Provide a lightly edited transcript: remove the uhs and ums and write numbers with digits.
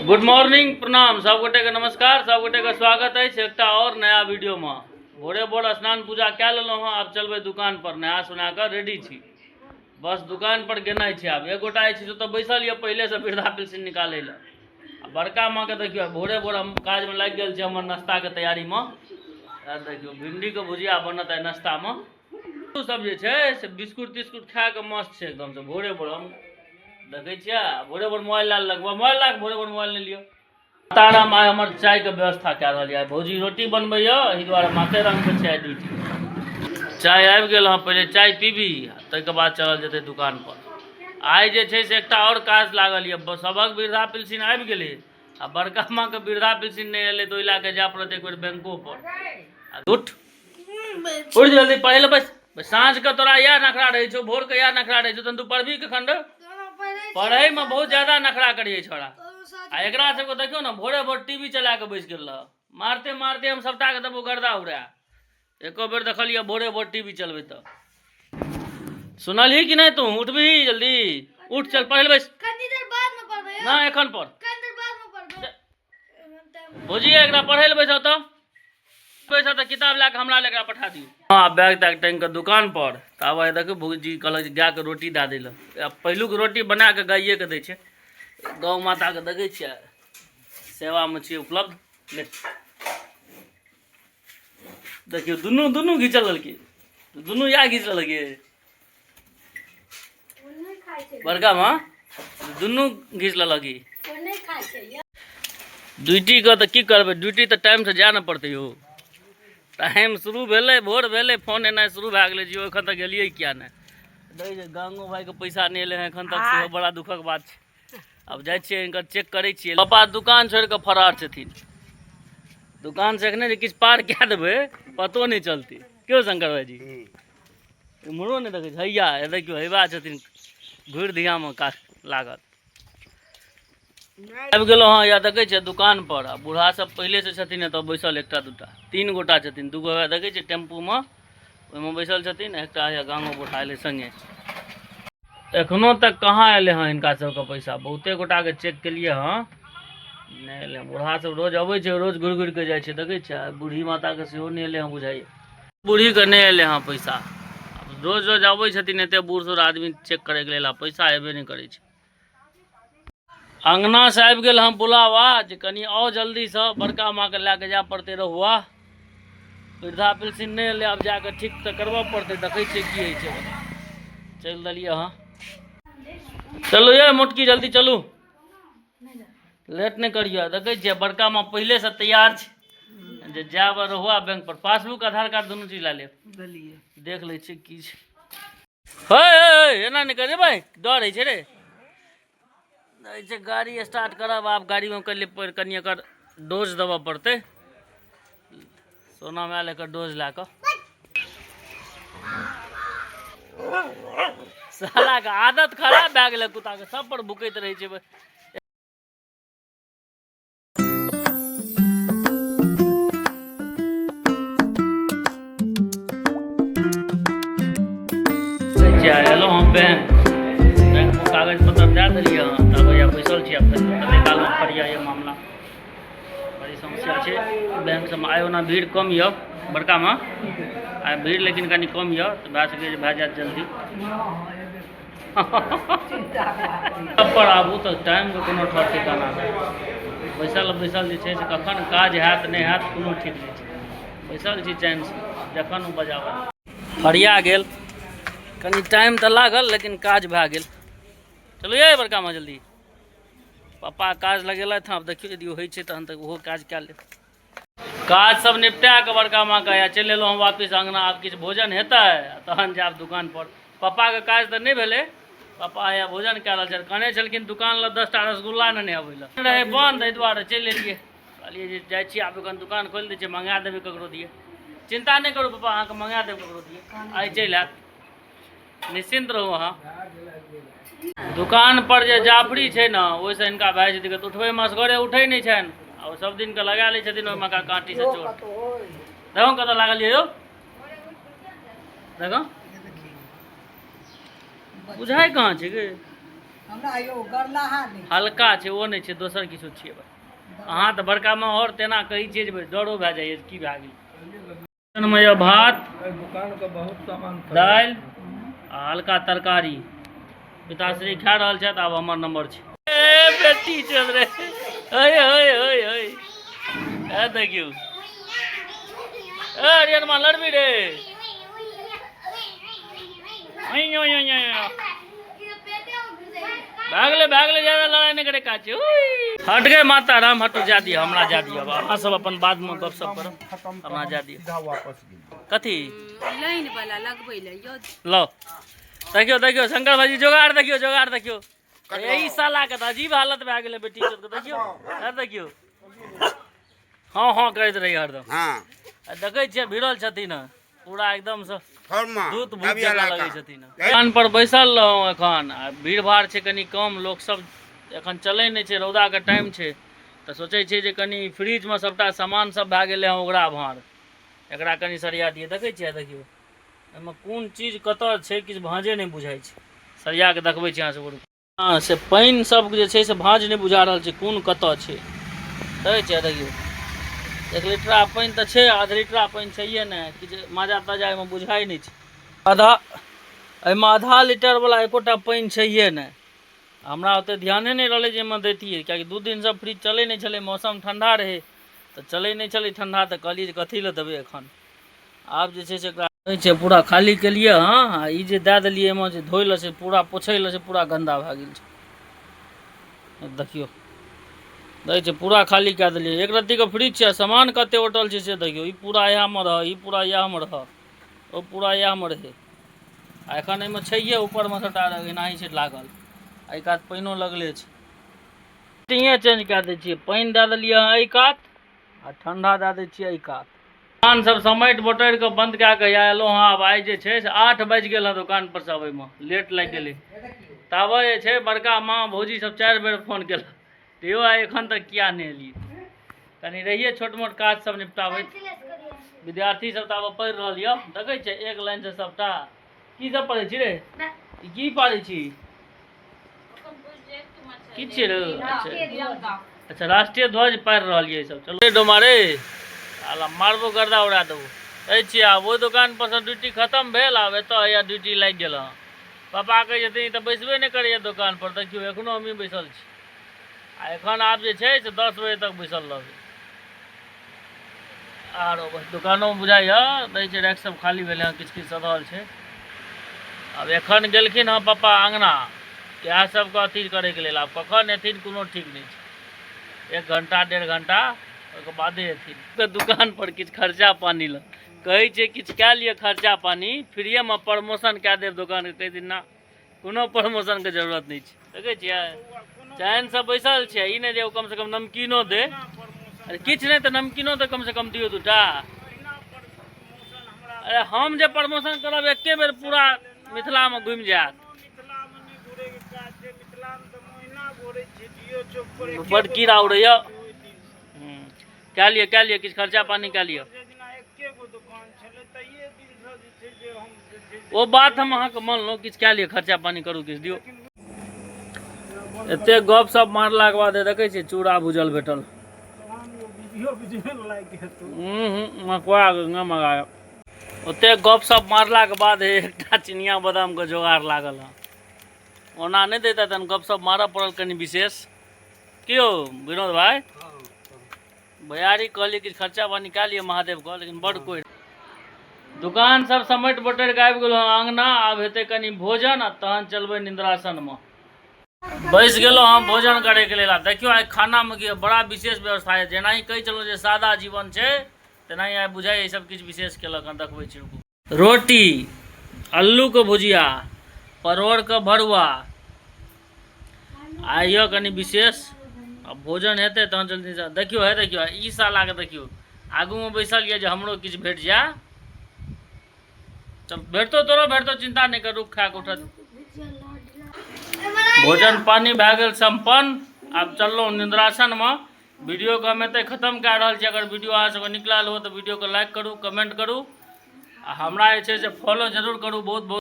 Good morning, प्रणाम सब गोटे के नमस्कार। सब गोटे के स्वागत है एक और नया वीडियो में। भोरे भोर स्नान पूजा क्या लेलहुँ हँ, आब चलबै दुकान पर। नहा सुना कर रेडी छी, बस दुकान पर गेनाइ छै। आब एक गोटा छै तो बैसल ये पहले से वृद्धा पेंशन निकाले ला। बड़का माँ के देखियो भोरे भोर हम काज में लग गए हमर नाश्ता के तैयारी में। देखियो भिंडी के भुजिया बनत है नाश्ता में। सब जे छै से बिस्कुट तिस्कुट खा के मस्त छै एकदम से। भोरे भोर हम देखे छियै भोरे भोर मोबाइल ला लगबा, मोबाइल ला भोरे भोर मोबाइल नहीं लियो। ताराम आइ हमर चाय के व्यवस्था कए रहल है। भौजी रोटी बनबै एहि दुआरे माथे रंग के चाय ड्यूटी। चाय आबि गेल हँ, पहले चाय पीबी ताहिके बाद चलल जेतै दुकान पर। आइ जे छै से एकटा और काज लागल ये। सबक वृद्धा पेंशन आबि गेलै आ बड़का माँ के वृद्धा पेंशन नहीं एलै तो इला के जाय पड़त एक बेर बैंको पर। उठ उठ जल्दी पढ़े ले बस। साँझ के तोरा यह नखरा रहे छो, भोर के यह नखरा रहे छो, तू पढ़बी कखन रे? पढ़े में बहुत ज्यादा नखरा करिए छोड़ा। आ एकरा सबके देखियो ना भोरे भोर टीवी चला के बैस गेल रह। मारते मारते हम सबटा के देबो गर्दा उड़ा। एको बेर देखलिए भोरे भोर टीवी चलबे तो सुनलही कि नहीं? तू उठबी जल्दी, उठ चल पढ़े ले बैस। ना एखन पढ़ भौजी एकरा पढ़े ले बैसो तो पैसा तो किताब ला के हमरा लेकरा पठा दी। हाँ बैग तैग टांग के दुकान पर। तब देखो भौजी कहल गाय के रोटी दे दिल। पहलुक रोटी बना के गाइए के दै छै। गौ माता के देखे छियै सेवा में छियै उपलब्ध। ले देखियो दुनू दुनू घिचल ललकी, दुनू या घिचल लगे। बड़का माँ दुनू घिच लगी। ड्यूटी के तो की करबे, ड्यूटी तो टाइम से जाए न पड़ते हो। टाइम शुरू भेले, भोर भेले, फोन एना शुरू भए गेलै जियो एखन तक गेलिए क्या नहीं। गांगो भाई के पैसा नहीं एले हैं एखन तक, सेहो बड़ा दुखक बात छै। अब जाए छियै इनकर चेक करे छियै। पापा दुकान छोड़ के फरार छथिन। दुकान से एखने किछ पार क्या देबे पतो नहीं चलती। क्यों शंकर भाई जी? इम्हरो नहीं देखे हैया देखियो हेबा छथिन घूर दिया में का लागत। आबि गेलो हाँ या देखे छे दुकान पर। आ बूढ़ा सब पहले से छथिन तो बैसल एकटा दूटा तीन गोटा छथिन। दूगो देखे छे टेम्पू में ओहिमे बैसल छथिन। एकटा है गाँवो बुढ़ा एले संगे। एखनो तक कहाँ एले हाँ इनका सबके पैसा। बहुते गोटा के चेक के लिए हाँ नहीं एले। बूढ़ा सब रोज अबै छे, रोज घुर घुर के जाए छे। देखे छे बूढ़ी माता के सेहो नहीं एले हाँ बुझाइए। बूढ़ी के नहीं एले हाँ पैसा। रोज रोज अबै छथिन एते बूढ़ सूढ़ आदमी चेक करे के लेल, पैसा एबे नहीं करे छे। अंगना से आबि गेल हम बुलावा जे कनी आओ जल्दी से बड़का माँ के लेके जाए पड़ते रहुआ। वृद्धा पेंशन नहीं ले, अब जाकर ठीक तो करवा पड़ते। देखे छे की है छे। चल दिलिए हाँ चलो ये मोटकी जल्दी चलू, लेट नहीं करिए। देखे छे बड़का माँ पहले से तैयार छे जे जाब रहुआ बैंक पर। पासबुक आधार कार्ड दोनों चीज ला ले, देख ले छे की छे। हे एना नहीं करे भाई, डर है छे रे। गाड़ी स्टार्ट करब आप गाड़ी में कनी एकर डोज देव पड़ते। सोना में लेकर डोज ला कर साला के आदत खराब भए गेलै। कुत्ता के सब पर भुकैत रहे छे। हेलो हम बैंक में कागज पत्र दे दिलिए हाँ। तब भैया बैसल छी। कते काल में फरिया ये मामला बड़ी समस्या छे। बैंक से आयो ना भीड़ कम ये बड़का में आ भीड़ लेकिन कनी कम ये तो भए सके भए जाए जल्दी। तब पर आबू तो टाइम के कोनो ठर ठिकाना नहीं। बैसल बैसल जे छे से कखन काज हैत नहीं हैत कोनो ठीक नहीं छे। बैसल छी चैन से जखन ओ बजाबे। फरिया गेल कनी टाइम तो लागल लेकिन काज भए गेल। चलो ये बड़का माँ जल्दी। पापा काज लगेलथि हाँ। अब देखियो यदि होइ छे तहन तक ओहो काज कए ले। काज सब निपटा के बड़का माँ का चल एलहुँ वापिस अंगना। आब किछु भोजन हेतै तहन जाब दुकान पर। पापा के काज तो नहीं भेले। पापा या भोजन कए रहल छल, कहने छलखिन दुकान लग 10टा रसगुल्ला ने आबै लए रहे बंद, एहि दुआरे चलि एलिए। कहलिए जे जाइ छी आब एखन दुकान खोलि दै छियै, मंगा देबै ककरो दिए। चिंता नहीं करू पापा, अहाँके मंगा देब ककरो दिए। आइ चलि आयत, निश्चिंत रहू अहाँ। दुकान पर जे जाफरी छे ना ओहिसँ इनका भए जेतै तऽ उठबै में असगरे उठै नहीं छनि। आ सब दिन के लगा लै छथिन ओहिमे का काँटी से चोट। देखो कतऽ लागल यौ, देखो बुझाइ कहाँ छै गे। हल्का छै ओ नहीं छै दोसर किछु छियै अहाँ तऽ बड़का में और तेना कहै छियै जे डरो भए जाइए की भए गेल में यह भात दुकान के बहुत सामान दालि आ हल्का तरकारी पिताश्री खा रहल छथि आब हमर नंबर छै ए बेटी चल रे ओए ओए ओए ओए ए देखियो ए रियनमा लड़बी रे भागले ज्यादा लड़ाई नहीं करे काचे हट गए माता राम हटो जा दिया हमरा जा दिया अहाँ सब अपन बाद में गपशप करब हमरा जा दिया कथी लाइन वाला लगबै ले लो देखियो देखियो शंकर भाजी जोगाड़ देखियो यही साला के अजीब हालत भए गेलै बेटी के देखियो देखियो हाँ हाँ करैत रही हरदम हाँ देखै छियै भिड़ल छथिन पूरा एकदम से दूत भूत जकाँ लगै छथिन दुकान पर बैसल रहूँ एखन भीड़ भाड़ छै कनी कम लोक सब एखन चलै नहीं छै रौदा के टाइम छै तऽ सोचै छै जे कनी फ्रिज में सबटा सामान सब भए गेलै हँ ओकरा भाड़ एकरा कनी सरिया दिए देखै छियै देखियो एहिमे कोन चीज कतऽ छै किछु भाँजे नहीं बुझाइ छै सरिया के देखबै छी अहाँ सब हाँ से पानि सब जे छै से भाँज नहीं बुझा रहल छै कोन कतऽ छै देखै छियै देखियो 1 लीटर पानी तो है आधा लीटर पानी चाहिए ना कि मजा ताजा में बुझाई नहीं आधा लीटर वाला एकोटा पानी चाहिए ना हमरा ओते ध्याने नहीं रहे जे में दैतिए क्या 2 दिन से फ्रिज चले नहीं चले मौसम ठंडा रहे तो चले नहीं चले ठंडा तो कहलिए कथी ले देबे एखन आब जे छै से पूरा खाली के लिए हाँ ई जे दे देलिए एमे जे धोइल से पूरा पोछैल से पूरा गंदा भए गेल छै देखियो दै छै पूरा खाली कए देलिए एक रत्ती के फ्रिज छै सामान कते होटल छै से देखियो ई पूरा यहाँ में रह ई पूरा यहाँ में रह ओ पूरा यहाँ में रहे आ एखन एहिमे छैहे ऊपर में सबटा एनाही छै लागल एहि कात पानिओ लगले छै इहे चेंज कए दै छियै पानि दए देलिए एहि कात आ ठंडा दए दै छियै एहि कात दुकान सब समेट बोटर के बंद कए के एलहुँ हाँ आब आइ जे छै से 8 बाजि गेल हँ दुकान पर से अबै में लेट लागि गेलै ताबे जे छै बड़का माँ भौजी सब 4 बेर फोन केलक यो एखन तक किया नहीं एलिए कनी रहिए छोट मोट काज सब निपटाबे विद्यार्थी सब तो पढ़ रहा है देखे छे एक लाइन से सबटा की सब पढ़े छी रे की पढ़े छी की छे रे अच्छा राष्ट्रीय ध्वज पढ़ रहा है सब चलो डोमारे आला मारबो गर्दा उड़ा देबो ए छी आ वो दुकान पर से ड्यूटी खत्म भेल आब एतो या ड्यूटी लाग गेल पापा कहे छथिन त बैसबे नहीं करे दुकान पर देखियो एखनो हमी बैसल छी एखन आप जे छै से 10 बजे तक बैसल रहबै आरो बस दुकानों में बुझाइए दै छै रैक सब खाली भेलै हँ किछु सधल छै अब एखन गेलखिन हँ पापा अंगना इएह सबके अथी करैके लेल आब कखन एथिन कोनो ठीक नहीं छै 1 घंटा 1.5 घंटा ओहिके बादे एथिन दुकान पर किछु खर्चा पानी ल कहै छै किछु कए लिअ खर्चा पानी फ्रीए में प्रमोशन कए देब दुकान के कहि दिन ना कोनो प्रमोशन के जरूरत नहीं छै देखै छियै चैन से बैसल छे ई नहीं जे कम से कम नमकीनो दे अरे किछ नहीं तो नमकीनो तो कम से कम दियो 2टा अरे हम जे प्रमोशन करब एके बेर पूरा मिथिला में घूम जात बड़ कीड़ा उड़ैया क्या लिए किछ खर्चा पानी क्या लिया वो बात हम अहाँ के मान लो किछ क्या लिए खर्चा पानी करू किछ दियो एते गप सब मारला के बाद देखे छी चूड़ा भुजल भेटल मकुआ मंगाया ओते गप सब मारला के बाद एकटा चिनिया बादाम के जोगाड़ लागल हँ ओना नहीं देता तन गप सब मारऽ पड़ल कनी विशेष क्यों विनोद भाई भैयारी कहली कि खर्चा पानी कए लिए महादेव को लेकिन बड़ कोई दुकान सब समेट बटर के आबि गेल अंगना आब हेतै कनी भोजन आ तहन चलबै निंद्रासन में बैस गेलो हम भोजन करे के लेल देखियो आइ खाना में बड़ा विशेष व्यवस्था है जेना ही कही चलो जे सादा जीवन छै तेना ही आइ बुझाइ सब किछु विशेष केलक हँ देखबै छी रोटी अल्लू के भुजिया परोड़ के भरुआ आइयो कनी विशेष अब भोजन हेतै तहन जल्दी से देखियो है देखियो ई साला के देखियो आगू में बैसल ये जे हमरो किछु भेट जाए चल भेटतो तोरो भेटतो चिंता नहीं कर रुक खा के उठत भोजन पानी भए गेल संपन्न अब चललो निंद्रासन में वीडियो को हम एते खत्म कए रहल छी अगर वीडियो अहाँ सबके नीक लागल हो तो वीडियो को लाइक करू कमेंट करू आ हमरा जे छै से फॉलो जरूर करू बहुत बहुत